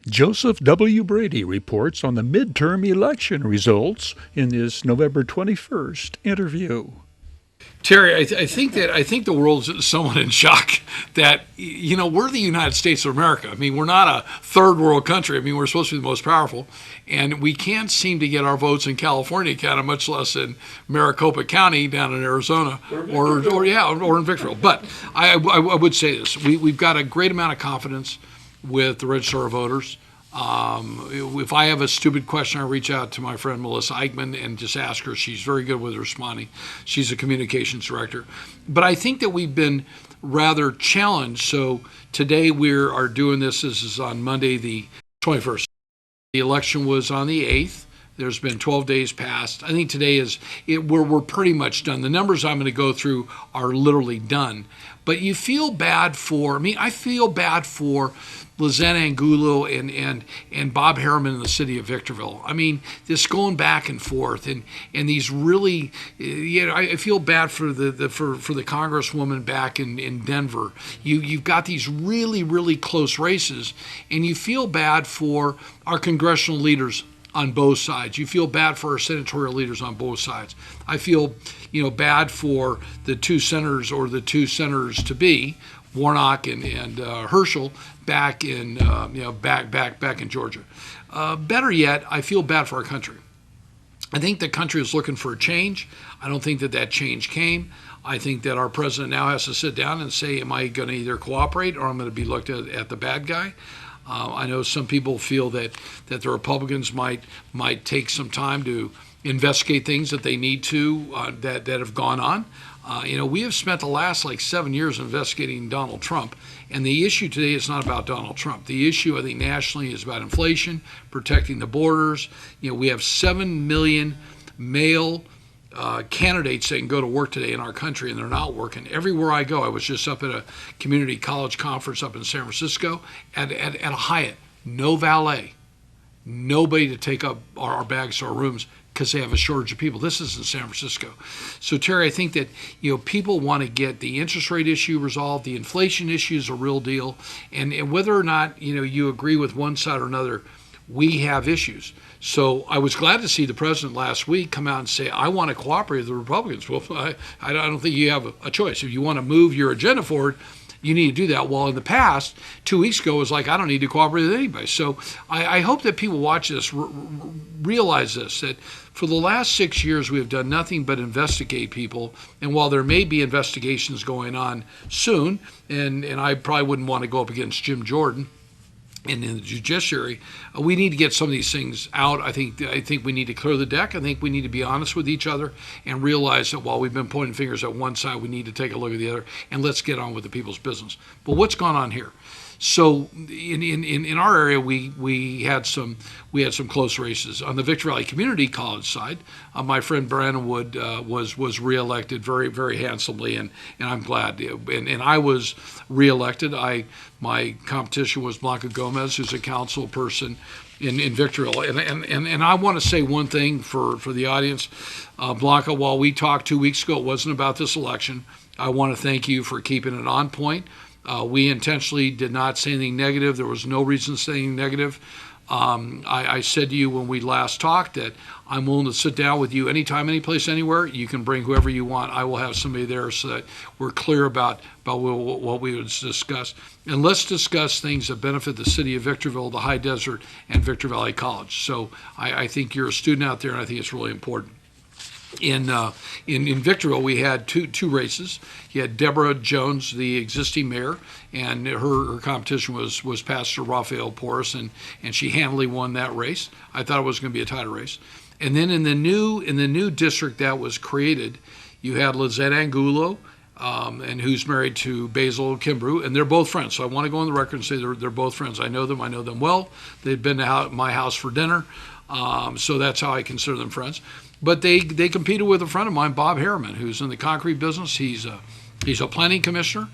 Joseph W. Brady reports on the midterm election results in this November 21st interview. Terry, I think the world's somewhat in shock that we're the United States of America. I mean, we're not a third world country. I mean, we're supposed to be the most powerful, and we can't seem to get our votes in California counted, much less in Maricopa County down in Arizona or in Victorville. But I would say this: we've got a great amount of confidence with the register of voters. If I have a stupid question, I reach out to my friend Melissa Eichmann and just ask her. She's very good with responding. She's a communications director. But I think that we've been rather challenged. So today we are doing this. This is on Monday, the 21st. The election was on the 8th. There's been 12 days past. I think today we're pretty much done. The numbers I'm going to go through are literally done. But you feel bad I feel bad for Lizette Angulo and Bob Harriman in the city of Victorville. I mean, this going back and forth and these really, I feel bad for the congresswoman back in Denver. You've got these really, really close races, and you feel bad for our congressional leaders on both sides. You feel bad for our senatorial leaders on both sides. I feel, bad for the two senators or the two senators to be, Warnock and Herschel, back in back in Georgia. Better yet, I feel bad for our country. I think the country is looking for a change. I don't think that change came. I think that our president now has to sit down and say, am I going to either cooperate or I'm going to be looked at the bad guy? I know some people feel that the Republicans might take some time to investigate things that they need to that have gone on. We have spent the last 7 years investigating Donald Trump, and the issue today is not about Donald Trump. The issue, I think, nationally is about inflation, protecting the borders. We have 7 million male candidates that can go to work today in our country, and they're not working. Everywhere I go, I was just up at a community college conference up in San Francisco at a Hyatt, no valet, nobody to take up our bags to our rooms because they have a shortage of people. This is in San Francisco. So, Terry, I think that people want to get the interest rate issue resolved. The inflation issue is a real deal, and whether or not you agree with one side or another, we have issues. So I was glad to see the president last week come out and say, I want to cooperate with the Republicans. Well, I don't think you have a choice. If you want to move your agenda forward, you need to do that. While in the past, 2 weeks ago, it was like, I don't need to cooperate with anybody. So I hope that people watch this realize this, that for the last 6 years, we have done nothing but investigate people. And while there may be investigations going on soon, and I probably wouldn't want to go up against Jim Jordan, and in the judiciary, we need to get some of these things out. I think we need to clear the deck. I think we need to be honest with each other and realize that while we've been pointing fingers at one side, we need to take a look at the other, and let's get on with the people's business. But what's gone on here? So in our area, we had some close races. On the Victor Valley Community College side, my friend Brandon Wood was reelected very, very handsomely, and I'm glad. And I was reelected. My competition was Blanca Gomez, who's a council person in Victorville. And I want to say one thing for the audience. Blanca, while we talked 2 weeks ago, it wasn't about this election. I want to thank you for keeping it on point. We intentionally did not say anything negative. There was no reason to say anything negative. I said to you when we last talked that I'm willing to sit down with you anytime, any place, anywhere. You can bring whoever you want. I will have somebody there so that we're clear about what we would discuss. And let's discuss things that benefit the city of Victorville, the High Desert, and Victor Valley College. So I think you're a student out there, and I think it's really important. In Victorville, we had two races. You had Deborah Jones, the existing mayor, and her competition was Pastor Raphael Porras, and she handily won that race. I thought it was going to be a tighter race. And then in the new district that was created, you had Lizette Angulo, and who's married to Basil Kimbrough, and they're both friends. So I want to go on the record and say they're both friends. I know them well. They've been to my house for dinner, so that's how I consider them friends. But they competed with a friend of mine, Bob Harriman, who's in the concrete business. He's a planning commissioner.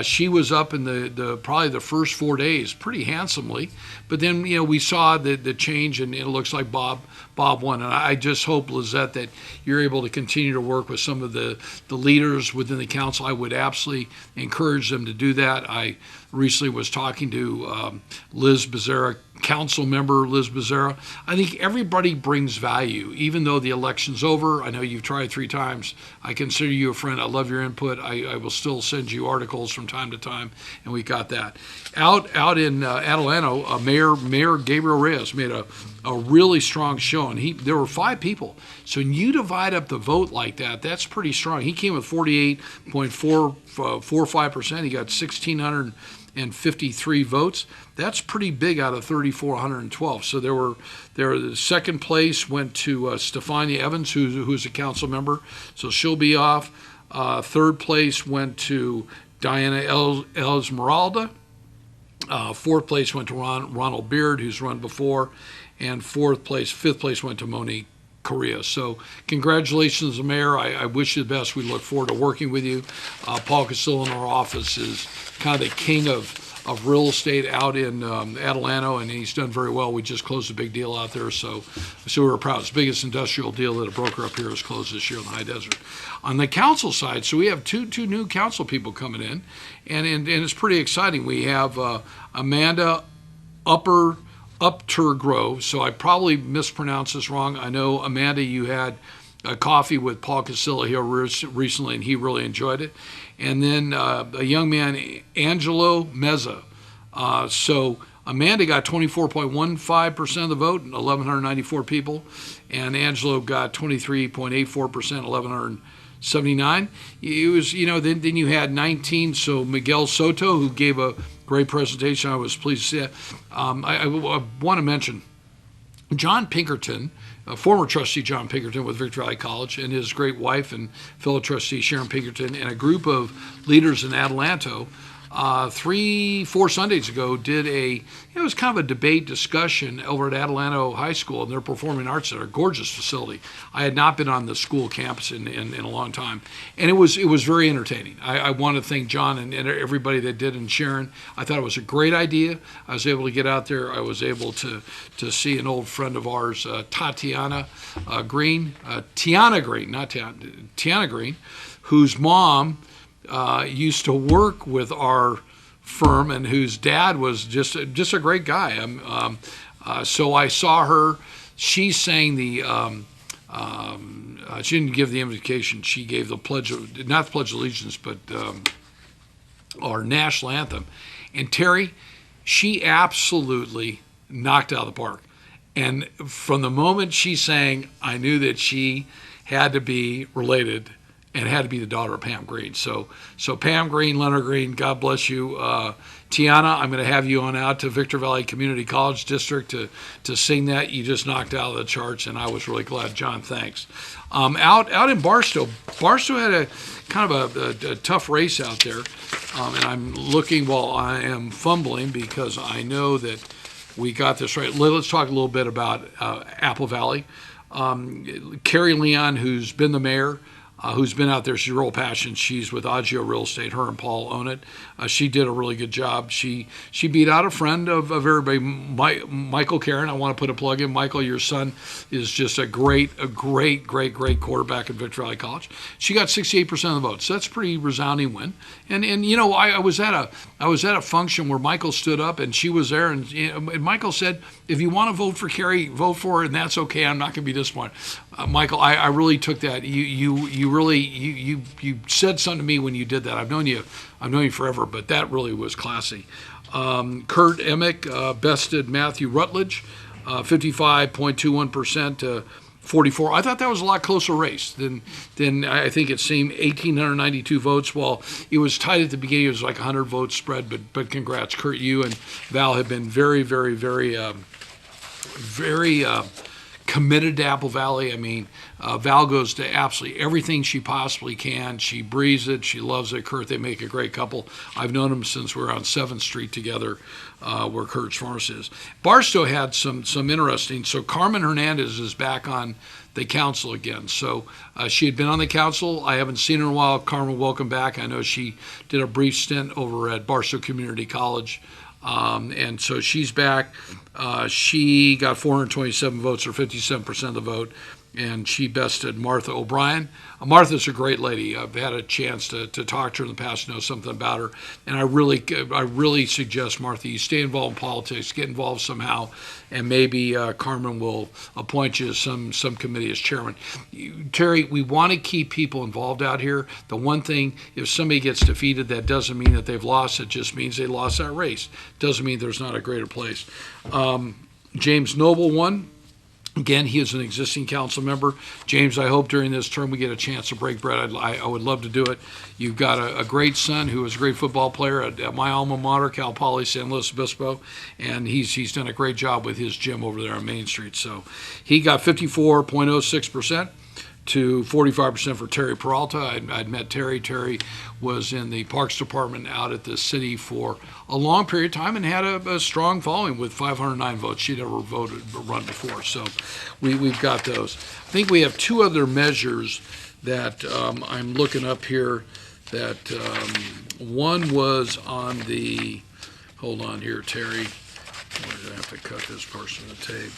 She was up in the probably the first 4 days pretty handsomely, but then we saw the change, and it looks like Bob won. And I just hope, Lizette, that you're able to continue to work with some of the leaders within the council. I would absolutely encourage them to do that. I recently was talking to Liz Becerra council member, Liz Becerra. I think everybody brings value, even though the election's over. I know you've tried 3 times. I consider you a friend. I love your input. I will still send you articles from time to time, and we got that. Out in Adelanto, Mayor Gabriel Reyes made a really strong showing. There were 5 people. So when you divide up the vote like that, that's pretty strong. He came with 48.45%. He got 1,653 votes. That's pretty big out of 3,412. So the second place went to Stefania Evans, who's a council member. So she'll be off. Third place went to Diana Esmeralda. Fourth place went to Ronald Beard, who's run before. And fifth place went to Monique Correa. So congratulations, Mayor. I wish you the best. We look forward to working with you. Paul Castillo in our office is kind of the king of real estate out in Adelanto, and he's done very well. We just closed a big deal out there, so we're proud. It's the biggest industrial deal that a broker up here has closed this year in the high desert. On the council side, so we have two new council people coming in, and it's pretty exciting. We have Amanda Uptergrove, so I probably mispronounced this wrong. I know, Amanda, you had a coffee with Paul Castillo here recently, and he really enjoyed it. And then a young man, Angelo Mezza. So Amanda got 24.15% of the vote, 1,194 people, and Angelo got 23.84%, 1,179. It was, then you had 19. So Miguel Soto, who gave a great presentation. I was pleased to see that. I want to mention John Pinkerton, former trustee John Pinkerton with Victor Valley College, and his great wife and fellow trustee Sharon Pinkerton, and a group of leaders in Adelanto 3-4 Sundays ago it was kind of a debate discussion over at Adelanto High School in their Performing Arts Center, gorgeous facility. I had not been on the school campus in a long time, and it was very entertaining. I want to thank John and everybody that did, and Sharon. I thought it was a great idea. I was able to get out there. I was able to see an old friend of ours, Tiana Green, whose mom used to work with our firm, and whose dad was just a great guy. So I saw her. She sang she didn't give the invocation. She gave not the Pledge of Allegiance, but our national anthem. And Terry, she absolutely knocked out of the park. And from the moment she sang, I knew that she had to be related and had to be the daughter of Pam Green. So Pam Green, Leonard Green, God bless you. Tiana, I'm going to have you on out to Victor Valley Community College District to sing that. You just knocked out of the charts, and I was really glad. John, thanks. Out in Barstow had a kind of a tough race out there, and I'm looking while I am fumbling because I know that we got this right. Let's talk a little bit about Apple Valley. Carrie Leon, who's been the mayor, who's been out there. She's real passionate. She's with Agio Real Estate. Her and Paul own it. She did a really good job. She beat out a friend of everybody, Michael Karen. I want to put a plug in. Michael, your son is just a great quarterback at Victor Valley College. She got 68% of the vote, so that's a pretty resounding win. And I was at a function where Michael stood up and she was there, and Michael said, if you want to vote for Carrie, vote for her, and that's okay. I'm not going to be disappointed. Michael, I really took that. You really said something to me when you did that. I've known you forever, but that really was classy. Kurt Emick bested Matthew Rutledge, 55.21% to 44. I thought that was a lot closer race than I think it seemed. 1,892 votes. Well, it was tight at the beginning. It was like 100 votes spread, but congrats, Kurt. You and Val have been very committed to Apple Valley. I mean, Val goes to absolutely everything she possibly can. She breathes it. She loves it. Kurt, they make a great couple. I've known them since we were on 7th Street together, where Kurt's Farms is. Barstow had some interesting. So Carmen Hernandez is back on the council again. So she had been on the council. I haven't seen her in a while. Carmen, welcome back. I know she did a brief stint over at Barstow Community College. And so she's back. She got 427 votes, or 57% of the vote. and she bested Martha O'Brien. Martha's a great lady. I've had a chance to talk to her in the past, know something about her, and I really suggest, Martha, you stay involved in politics, get involved somehow, and maybe Carmen will appoint you to some committee as chairman. Terry, we want to keep people involved out here. The one thing, if somebody gets defeated, that doesn't mean that they've lost. It just means they lost that race. Doesn't mean there's not a greater place. James Noble won. Again, he is an existing council member. James, I hope during this term we get a chance to break bread. I would love to do it. You've got a great son who is a great football player at my alma mater, Cal Poly San Luis Obispo, and he's done a great job with his gym over there on Main Street. So he got 54.06%. to 45% for Terry Peralta. I'd met Terry. Terry was in the Parks Department out at the city for a long period of time and had a strong following with 509 votes. She'd never run before. So we've got those. I think we have two other measures that I'm looking up here. That one was on the, hold on here, Terry. I'm going to have to cut this portion of the tape.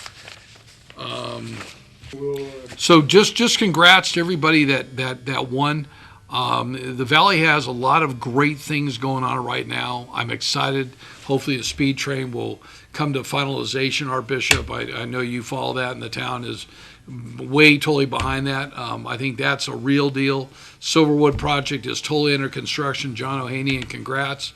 So just congrats to everybody that won. The Valley has a lot of great things going on right now. I'm excited. Hopefully the speed train will come to finalization. Our bishop, I know you follow that, and the town is totally behind that. I think that's a real deal. Silverwood project is totally under construction. John O'Haney, and congrats.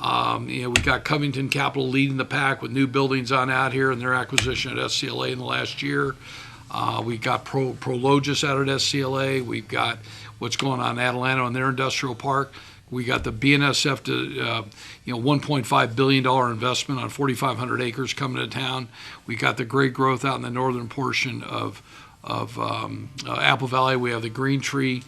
We got Covington Capital leading the pack with new buildings on out here and their acquisition at SCLA in the last year. We got Prologis out at SCLA. We've got what's going on in Atalanta on their industrial park. We got the BNSF to $1.5 billion investment on 4,500 acres coming to town. We got the great growth out in the northern portion of Apple Valley. We have the Green Tree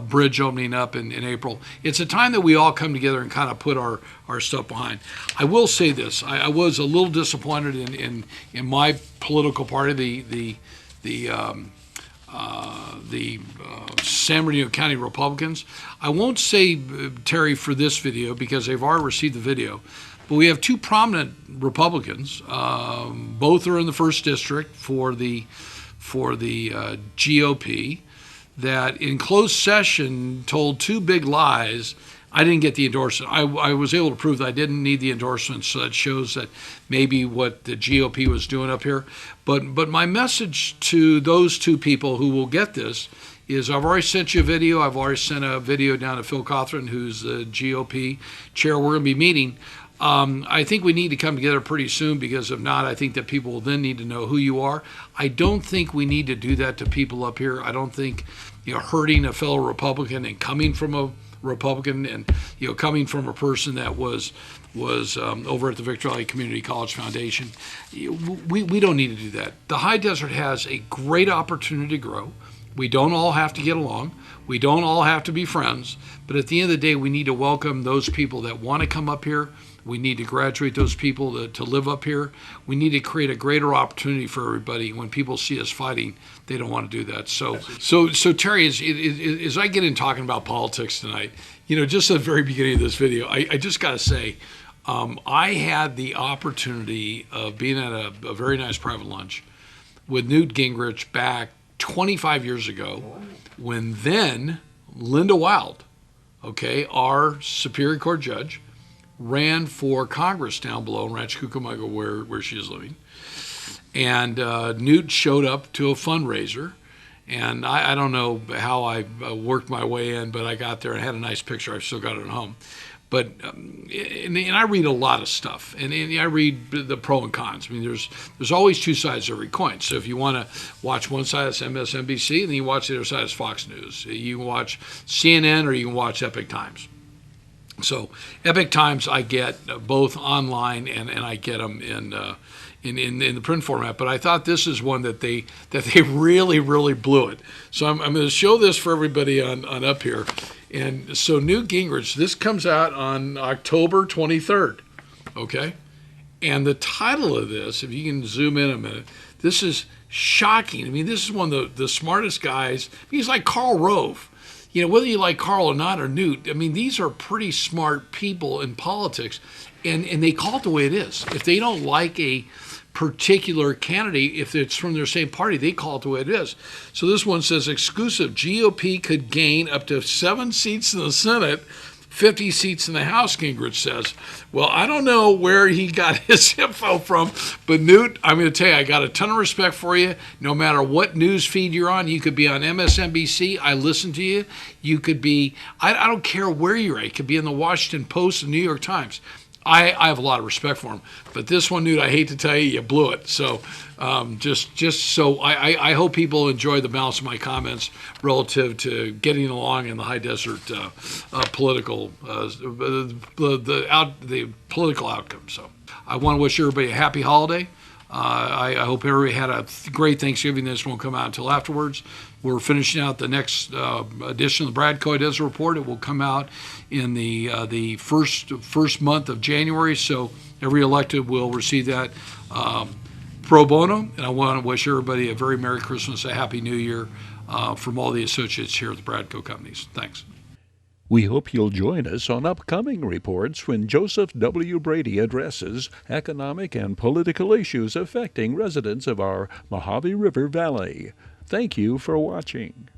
bridge opening up in April. It's a time that we all come together and kind of put our stuff behind. I will say this: I was a little disappointed in my political party, the San Bernardino County Republicans. I won't say, Terry, for this video because they've already received the video, but we have two prominent Republicans. Both are in the first district for the GOP. That in closed session told two big lies. I didn't get the endorsement. I was able to prove that I didn't need the endorsement, so that shows that maybe what the GOP was doing up here. But my message to those two people who will get this is I've already sent you a video. I've already sent a video down to Phil Cothran, who's the GOP chair. We're going to be meeting. I think we need to come together pretty soon, because if not, I think that people will then need to know who you are. I don't think we need to do that to people up here. I don't think hurting a fellow Republican and coming from a Republican and coming from a person that was over at the Victor Valley Community College Foundation, we don't need to do that. The High Desert has a great opportunity to grow. We don't all have to get along. We don't all have to be friends. But at the end of the day, we need to welcome those people that want to come up here. We need to graduate those people to live up here. We need to create a greater opportunity for everybody. When people see us fighting, they don't want to do that. So Terry, as I get in talking about politics tonight, just at the very beginning of this video, I just got to say, I had the opportunity of being at a very nice private lunch with Newt Gingrich back 25 years ago, when then Linda Wild, our Superior Court judge, ran for Congress down below in Rancho Cucamonga, where she is living. And Newt showed up to a fundraiser. And I don't know how I worked my way in, but I got there and had a nice picture. I've still got it at home. But and I read a lot of stuff, and I read the pro and cons. I mean, there's always two sides to every coin. So if you want to watch one side, it's MSNBC, and then you watch the other side, it's Fox News. You can watch CNN or you can watch Epoch Times. So Epoch Times I get both online and I get them in the print format. But I thought this is one that they really blew it. So I'm going to show this for everybody on up here. And so Newt Gingrich, this comes out on October 23rd, okay? And the title of this, if you can zoom in a minute, this is shocking. I mean, this is one of the smartest guys. He's like Karl Rove. Whether you like Karl or not, or Newt, I mean, these are pretty smart people in politics, and they call it the way it is. If they don't like a particular candidate, if it's from their same party, they call it the way it is. So this one says exclusive: GOP could gain up to 7 seats in the Senate, 50 seats in the House, Gingrich says. Well, I don't know where he got his info from, but Newt, I'm going to tell you, I got a ton of respect for you. No matter what news feed you're on, you could be on MSNBC, I listen to you. You could be, I don't care where you're at, you could be in the Washington Post and New York Times. I have a lot of respect for him, but this one, Newt, I hate to tell you, you blew it. So just so I hope people enjoy the balance of my comments relative to getting along in the high desert political the political outcome. So I want to wish everybody a happy holiday. I hope everybody had a great Thanksgiving. This won't come out until afterwards. We're finishing out the next edition of the Brad Coy Desert Report. It will come out in the first month of January. So every elected will receive that pro bono. And I want to wish everybody a very Merry Christmas, a Happy New Year from all the associates here at the Brad Co Companies. Thanks. We hope you'll join us on upcoming reports when Joseph W. Brady addresses economic and political issues affecting residents of our Mojave River Valley. Thank you for watching.